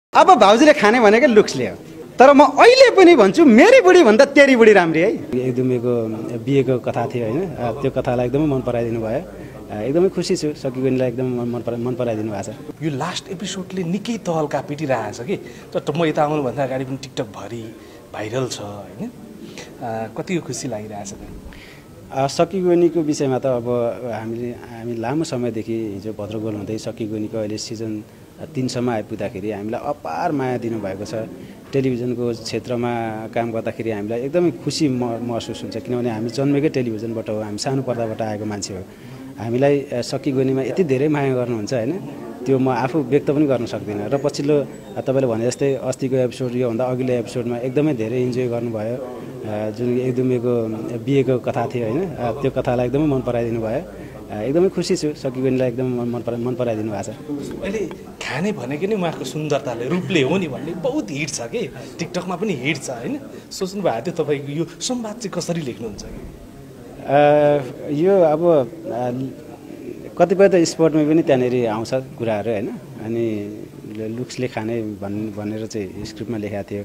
अब भाउजूले खाने भनेको लुक्सले हो। तर म अहिले पनि भन्छु मेरी बुढी भन्दा तेरी बुढी राम्री है। एकदमैको बिहेको कथा थियो हैन, त्यो कथालाई एकदमै मन पराइदिनु भयो। एकदमै खुसी छु, सकिगुनीलाई एकदम मन पराइदिनु भएको छ। यो लास्ट एपिसोडले निकै तहल्का पिटिरहेछ कि त म यता आउनु भन्दा अगाडि पनि टिकटक भरि भाइरल छ हैन। कतिको खुसी लागिरहेछ त? सकिगुनीको विषयमा त अब हामी लामो समयदेखि हिजो भद्रगोल हुँदै सकिगुनीको अहिले सिजन 3 सम्म आइपुग्दाखेरि हामीलाई अपार माया दिनुभएको छ। टेलिभिजनको क्षेत्रमा काम गर्दाखेरि हामीलाई एकदमै खुसी महसुस हुन्छ, किनभने हामी जन्मेकै टेलिभिजनबाट हो, हामी सानो पर्दाबाट आएको मान्छे हो। हामीलाई सकिगुनीमा यति धेरै माया गर्नुहुन्छ हैन, त्यो म आफू व्यक्त पनि गर्न सक्दिनँ। र पछिल्लो तपाईँले भने जस्तै अस्तिको एपिसोड योभन्दा अघिल्लो एपिसोडमा एकदमै धेरै इन्जोय गर्नुभयो। जुन एकदमैको बिहेको कथा थियो हैन, त्यो कथालाई एकदमै मन पराइदिनु भयो। एकदमै खुसी छु, सकिगुनीलाई एकदम मन पराइदिनु भएको छ। अहिले खाने भनेको नि उहाँको सुन्दरताले रूपले हो नि भन्ने बहुत हिट छ कि टिकटकमा पनि हिट छ हैन। सोच्नु भएको थियो तपाईँको यो संवाद चाहिँ कसरी लेख्नुहुन्छ कि? यो अब कतिपय त स्पोर्टमा पनि त्यहाँनिर आउँछ कुराहरू हैन। अनि लुक्सले खाने भनेर चाहिँ स्क्रिप्टमा लेखेको थियो।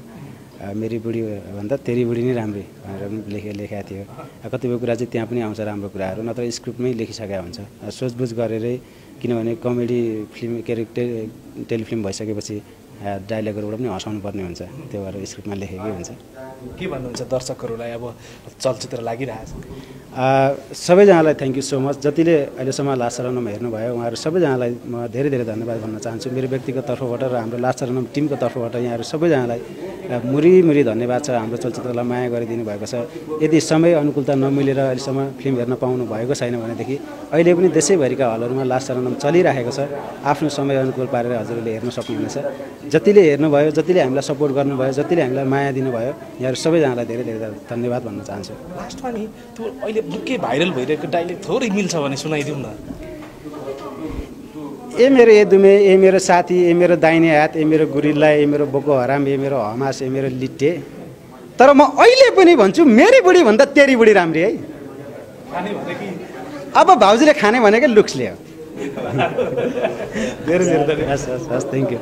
मेरी बुढी भन्दा तेरी बुढी नै राम्री भनेर लेखेको थियो। कतिपय कुरा चाहिँ त्यहाँ पनि आउँछ राम्रो कुराहरू, नत्र स्क्रिप्टमै लेखिसकेको हुन्छ। सोचबुझ गरेरै, किनभने कमेडी फिल्म टेलिफिल्म भइसकेपछि डायलगहरूबाट पनि हँसाउनु पर्ने हुन्छ, त्यो भएर स्क्रिप्टमा लेखेकै हुन्छ। के भन्नुहुन्छ दर्शकहरूलाई अब चलचित्र लागिरहेछ? सबैजनालाई थ्याङ्क यू सो मच। जतिले अहिलेसम्म लास्ट चरणमा हेर्नुभयो उहाँहरू सबैजनालाई म धेरै धेरै धन्यवाद भन्न चाहन्छु। मेरो व्यक्तिगत तर्फबाट र हाम्रो लास्ट चरण टिमको तर्फबाट यहाँहरू सबैजनालाई मुरी धन्यवाद छ। हाम्रो चलचित्रलाई माया गरिदिनु भएको छ। यदि समय अनुकूलता नमिलेर अहिलेसम्म फिल्म हेर्न पाउनु भएको छैन भनेदेखि अहिले पनि देशैभरिका हलहरूमा लास्ट चरणमा चलिरहेको छ। आफ्नो समय अनुकूल पारेर हजुरहरूले हेर्न सक्नुहुनेछ। जतिले हेर्नुभयो, जतिले हामीलाई सपोर्ट गर्नुभयो, जतिले हामीलाई माया दिनुभयो, यहाँहरू सबैजनालाई धेरै धेरै धन्यवाद भन्न चाहन्छु। लास्टमा नि त्यो अहिले निकै भाइरल भइरहेको डाइलेक्ट थोरै मिल्छ भने सुनाइदिउँ न। ए मेरो ए दुमे, ए मेरो साथी, ए मेरो दाहिने हात, ए मेरो गुरिल्ला, ए मेरो बोको हराम, ए मेरो हमास, ए मेरो लिट्टे। तर म अहिले पनि भन्छु मेरी बुढी भन्दा तेरी बुढी राम्री है। खाने भनेको अब भाउजूले खाने भनेको लुक्सले हो। धेरै धेरै धन्यवाद। हस् थ्याङ्क यू।